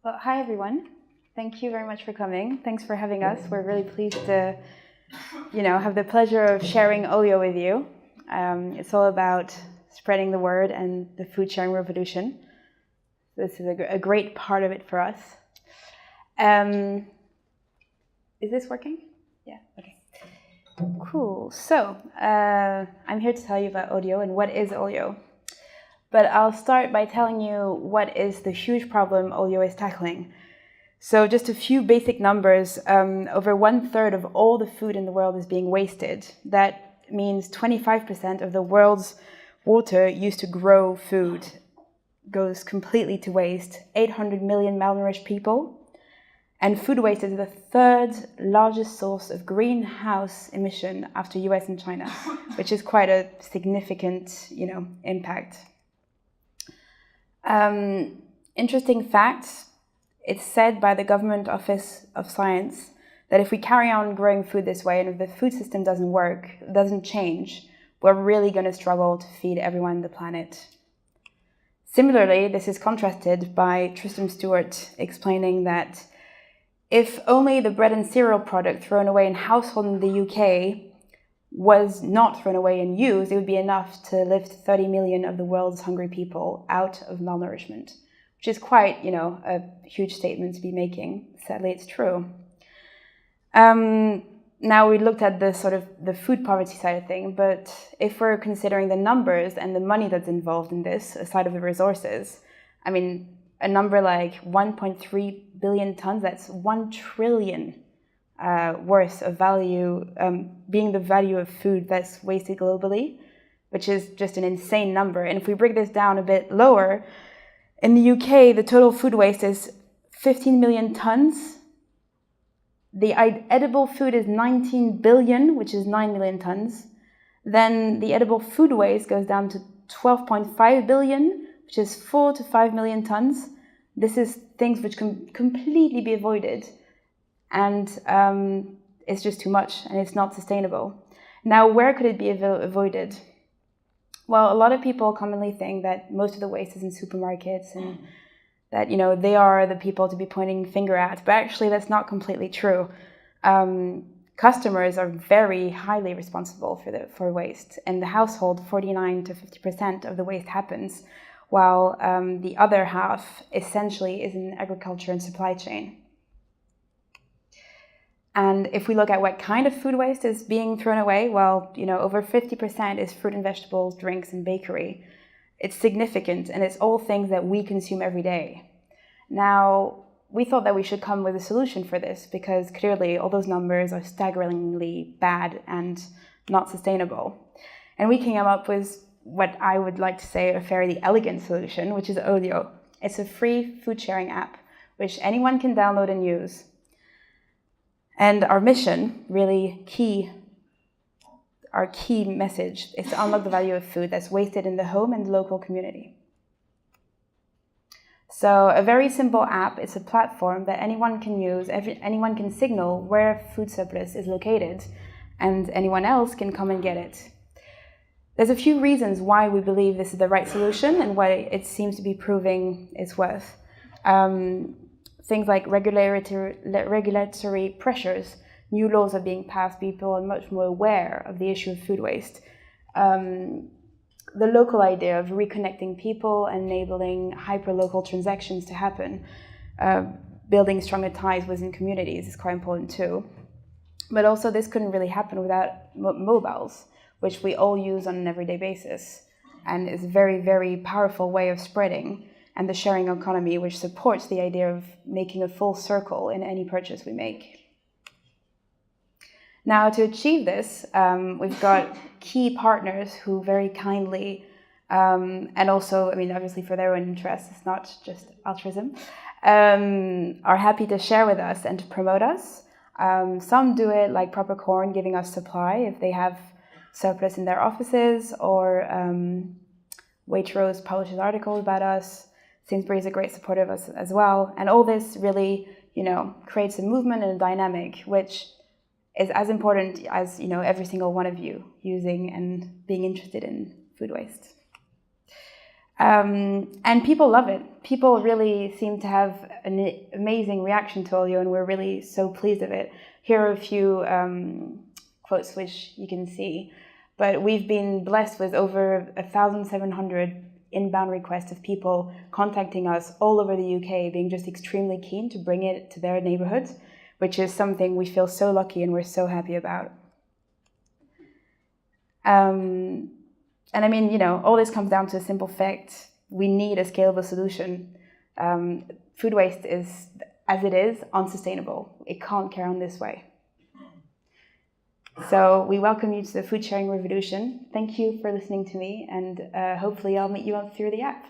Well, hi everyone. Thank you very much for coming. Thanks for having us. We're really pleased to, have the pleasure of sharing Olio with you. It's all about spreading the word and the food sharing revolution. This is a great part of it for us. Is this working? Yeah. Okay. Cool. So I'm here to tell you about Olio and what is Olio. But I'll start by telling you what is the huge problem Olio is tackling. So just a few basic numbers. Over 1/3 of all the food in the world is being wasted. That means 25% of the world's water used to grow food goes completely to waste. 800 million malnourished people. And food waste is the third largest source of greenhouse emission after US and China, which is quite a significant, impact. Interesting fact, it's said by the Government Office of Science that if we carry on growing food this way and if the food system doesn't work, doesn't change, we're really going to struggle to feed everyone on the planet. Similarly, this is contrasted by Tristan Stewart explaining that if only the bread and cereal product thrown away in household in the UK was not thrown away and used, it would be enough to lift 30 million of the world's hungry people out of malnourishment, which is quite, a huge statement to be making. Sadly, it's true. Now we looked at the food poverty side of things, but if we're considering the numbers and the money that's involved in this, aside of the resources, a number like 1.3 billion tons, that's 1 trillion worth of value, being the value of food that's wasted globally, which is just an insane number. And if we break this down a bit lower, in the UK, the total food waste is 15 million tons. The edible food is 19 billion, which is 9 million tons. Then the edible food waste goes down to 12.5 billion, which is 4 to 5 million tons. This is things which can completely be avoided. And it's just too much and it's not sustainable. Now, where could it be avoided? Well, a lot of people commonly think that most of the waste is in supermarkets and that, they are the people to be pointing finger at, but actually that's not completely true. Customers are very highly responsible for waste. In the household, 49 to 50% of the waste happens, while the other half essentially is in agriculture and supply chain. And if we look at what kind of food waste is being thrown away, well, over 50% is fruit and vegetables, drinks, and bakery. It's significant, and it's all things that we consume every day. Now, we thought that we should come with a solution for this because clearly all those numbers are staggeringly bad and not sustainable. And we came up with what I would like to say a fairly elegant solution, which is Olio. It's a free food sharing app, which anyone can download and use. And our mission, our key message is to unlock the value of food that's wasted in the home and the local community. So a very simple app, it's a platform that anyone can use, anyone can signal where food surplus is located, and anyone else can come and get it. There's a few reasons why we believe this is the right solution and why it seems to be proving its worth. Things like regulatory pressures, new laws are being passed, people are much more aware of the issue of food waste. The local idea of reconnecting people, enabling hyper-local transactions to happen, building stronger ties within communities is quite important too. But also this couldn't really happen without mobiles, which we all use on an everyday basis, and is a very, very powerful way of spreading, and the sharing economy, which supports the idea of making a full circle in any purchase we make. Now, to achieve this, we've got key partners who very kindly, and also, obviously for their own interests, it's not just altruism, are happy to share with us and to promote us. Some do it like Proper Corn, giving us supply if they have surplus in their offices, or Waitrose publishes articles about us. Sainsbury's is a great supporter of us as well. And all this really, creates a movement and a dynamic, which is as important as, every single one of you using and being interested in food waste. And people love it. People really seem to have an amazing reaction to Olio, and we're really so pleased with it. Here are a few quotes which you can see. But we've been blessed with over 1,700 inbound requests of people contacting us all over the UK, being just extremely keen to bring it to their neighborhoods, which is something we feel so lucky and we're so happy about. And I mean, you know, all this comes down to a simple fact. We need a scalable solution. Food waste is, as it is, unsustainable. It can't carry on this way. So we welcome you to the food sharing revolution. Thank you for listening to me, and hopefully I'll meet you through the app.